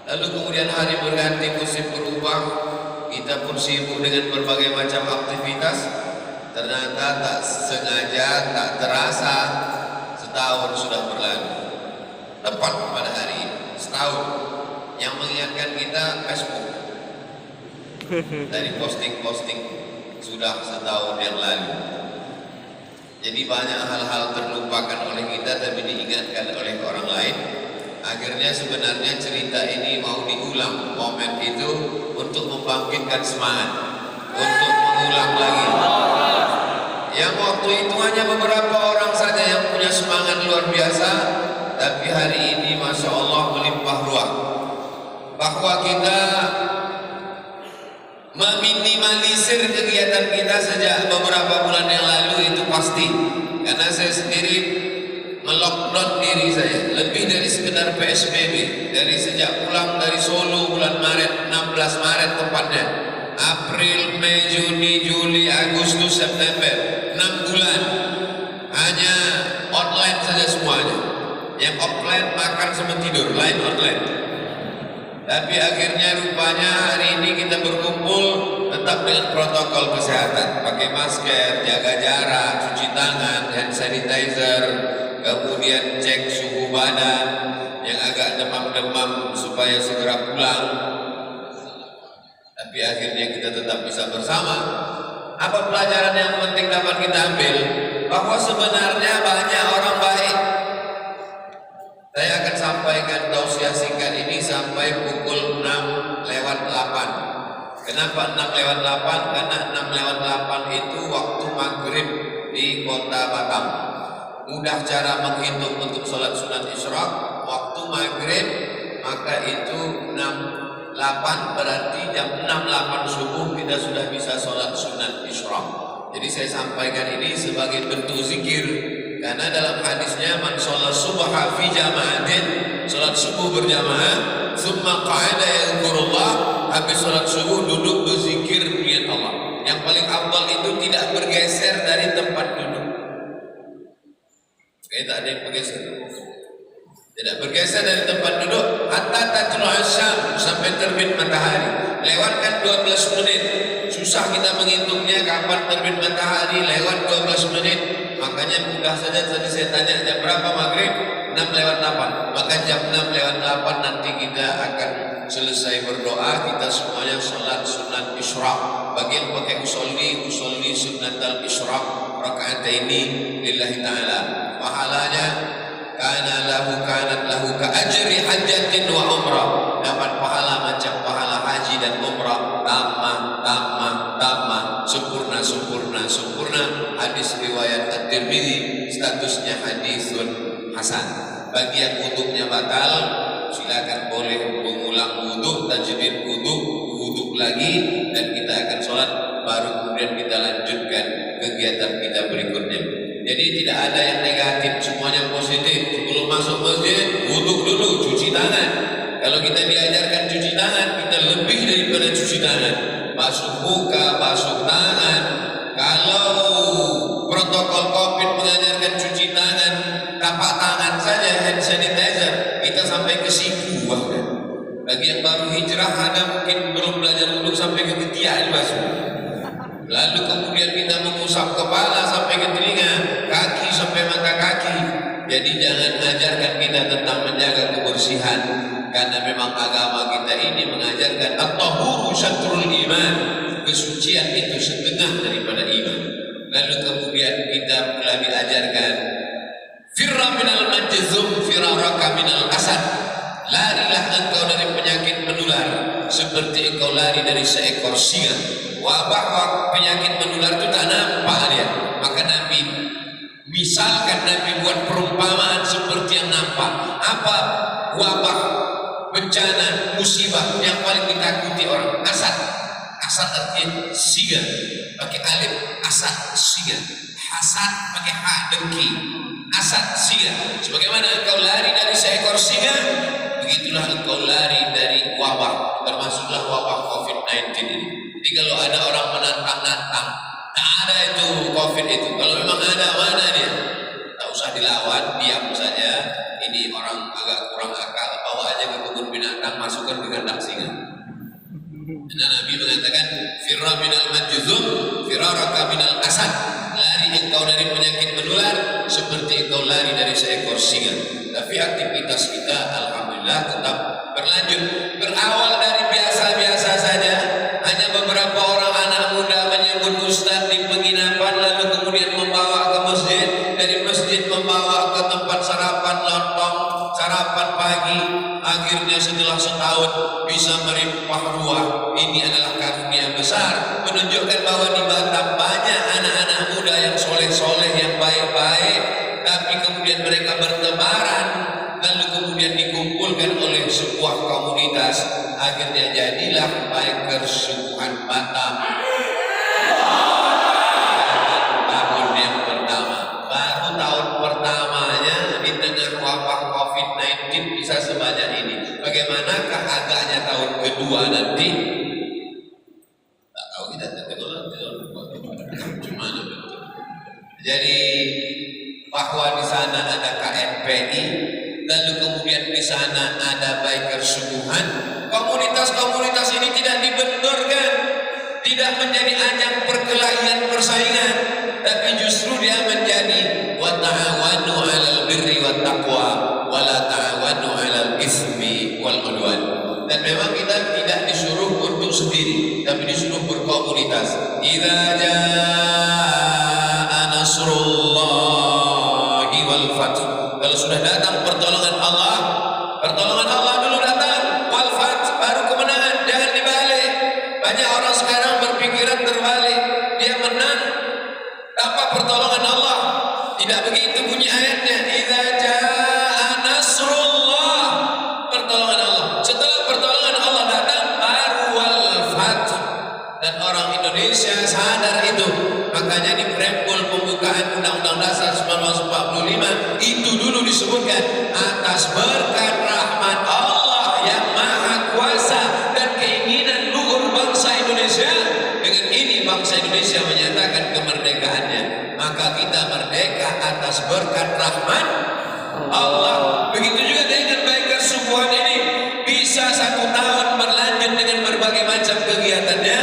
Lalu kemudian hari berganti, musim berubah, kita pun sibuk dengan berbagai macam aktivitas. Ternyata tak sengaja, tak terasa, setahun sudah berlalu. Tepat pada hari ini, setahun. Yang mengingatkan kita Facebook. Dari posting-posting sudah setahun yang lalu. Jadi banyak hal-hal terlupakan oleh kita tapi diingatkan oleh orang lain. Akhirnya sebenarnya cerita ini mau diulang, momen itu untuk membangkitkan semangat, untuk mengulang lagi. Yang waktu itu hanya beberapa orang saja yang punya semangat luar biasa, tapi hari ini Masya Allah melimpah ruah. Bahwa kita meminimalisir kegiatan kita sejak beberapa bulan yang lalu itu pasti. Karena saya sendiri melockdown diri saya lebih dari sekedar PSBB. Dari sejak pulang dari Solo bulan Maret, 16 Maret tepatnya, April, Mei, Juni, Juli, Agustus, September, 6 bulan hanya online saja semuanya. Yang offline makan sama tidur, lain online. Tapi akhirnya rupanya hari ini kita berkumpul tetap dengan protokol kesehatan, pakai masker, jaga jarak, cuci tangan, hand sanitizer, kemudian cek suhu badan, yang agak demam-demam supaya segera pulang. Tapi akhirnya kita tetap bisa bersama. Apa pelajaran yang penting dapat kita ambil? Bahwa sebenarnya banyak orang baik. Saya akan sampaikan tausiah singkat ini sampai pukul 6:08. Kenapa 6:08? Karena 6:08 itu waktu maghrib di kota Batam. Mudah cara menghitung untuk sholat sunat isyraq. Waktu maghrib maka itu 6:08, berarti jam 6:08 subuh kita sudah bisa sholat sunat isyraq. Jadi saya sampaikan ini sebagai bentuk zikir. Karena dalam hadisnya man sholat subha fi jama'atin, sholat subuh berjamaah, summa qa'ada yadhkurullah, habis sholat subuh duduk berzikir niat Allah. Yang paling afdal itu tidak bergeser dari tempat duduk. Tak ada yang bergeser. Tidak bergeser dari tempat duduk hatta tatlu'as syams, sampai terbit matahari. Lewatkan 12 menit. Susah kita menghitungnya kapan terbit matahari, lewat 12 menit. Makanya mudah saja tadi saya tanya jam berapa maghrib? 6:08. Maka jam 6:08 nanti kita akan selesai berdoa, kita semuanya sholat sunat isyraq. Bagi yang pakai usolli sunnatal isyraq rakaataini lillahi ta'ala. Pahalanya kanat lahu ka ajri hajjatin wa umrah. Dapat pahala macam pahala haji dan umrah, tamah, sempurna. Hadis riwayat At-Tirmidzi, statusnya hadisun hasan. Bagi yang wuduknya batal, silakan boleh mengulang wuduk, tajdid wuduk lagi, dan kita akan sholat, baru kemudian kita lanjutkan kegiatan kita berikutnya. Jadi tidak ada yang negatif, semuanya positif. Sebelum masuk masjid, wuduk dulu, cuci tangan. Kalau kita diajarkan cuci tangan, kita lebih daripada cuci tangan. Basuh muka, basuh tangan. Kalau protokol COVID mengajarkan cuci tangan, tapak tangan saja, hand sanitizer, kita sampai ke siku bahkan. Bagi yang baru hijrah, ada mungkin belum belajar wuduk sampai ke ketiak dibasuh. Lalu kemudian kita mengusap kepala sampai ke telinga, kaki sampai mata kaki. Jadi jangan ajarkan kita tentang menjaga kebersihan, karena memang agama kita ini mengajarkan at-tahuru syatrul iman, kesucian itu setengah daripada iman. Lalu kemudian kita pula diajarkan firra minal majzum firaraka minal asad, larilah engkau dari penyakit menular seperti engkau lari dari seekor singa. Wabah penyakit menular itu tak nampak dia. Maka Nabi misalkan, Nabi buat perumpamaan seperti yang nampak. Apa wabah, bencana, musibah yang paling ditakuti orang? Asad artinya singa, pakai alif, asad singa. Hasad pakai ha, dengki. Asad singa. Sebagaimana engkau lari dari seekor singa, begitulah engkau lari dari wabah, termasuklah wabah COVID-19 ini. Jadi kalau ada orang menantang-nantang, tak ada itu COVID itu. Kalau memang ada, mana dia? Tak usah dilawan, diam saja. Ini orang agak kurang akal, bawa aja ke kebun binatang masukkan ke kandang singa. Karena Nabi mengatakan firra minal majzum firaraka minal asad, lari engkau dari penyakit menular seperti engkau lari dari seekor singa. Tapi aktivitas kita alhamdulillah tetap berlanjut. Berawal dari biasa-biasa saja, hanya beberapa orang anak muda menyebut ustaz di penginapan, lalu kemudian membawa ke masjid, dari masjid membawa ke tempat sarapan lontong, sarapan pagi. Akhirnya setelah setahun bisa melimpah ruah. Ini adalah karunia besar, menunjukkan bahwa di Batam banyak anak-anak muda yang soleh-soleh, yang baik-baik, tapi kemudian mereka bertebaran, lalu kemudian dikumpulkan oleh sebuah komunitas. Akhirnya jadilah Bikers Subuhan Batam. Tahun yang pertama, baru tahun pertamanya di tengah wabah COVID-19 bisa sebanyak ini. Bagaimanakah agaknya tahun kedua nanti? Tak tahu kita gimana. Jadi bahwa di sana ada KNPI, lalu kemudian di sana ada Bikers Subuhan. Komunitas-komunitas ini tidak dibenturkan, tidak menjadi ajang perkelahian persaingan, tapi justru dia menjadi wa ta'awanu 'alal birri wat taqwa wa la ta'awanu 'alal itsmi wal 'udwan. Dan memang kita tidak disuruh untuk sendiri, tapi disuruh berkomunitas. Idza jaa nasrullahi wal fath. Kalau sudah datang pertolongan Allah dulu datang, wal fath baru kemenangan, jangan dibalik. Banyak orang sekarang berpikiran terbalik, dia menang tanpa pertolongan Allah. Tidak begitu bunyi ayatnya. Idza jaa nasrullah, pertolongan Allah. Setelah pertolongan Allah datang baru wal fath. Dan orang Indonesia sadar itu. Makanya di preambul pembukaan Undang-Undang Dasar 1945 itu dulu disebutkan atas berkat rahmat Allah yang maha kuasa dan keinginan luhur bangsa Indonesia. Dengan ini bangsa Indonesia menyatakan kemerdekaannya. Maka kita merdeka atas berkat rahmat Allah. Begitu juga dengan Bikers Subuhan ini, bisa 1 tahun berlanjut dengan berbagai macam kegiatannya.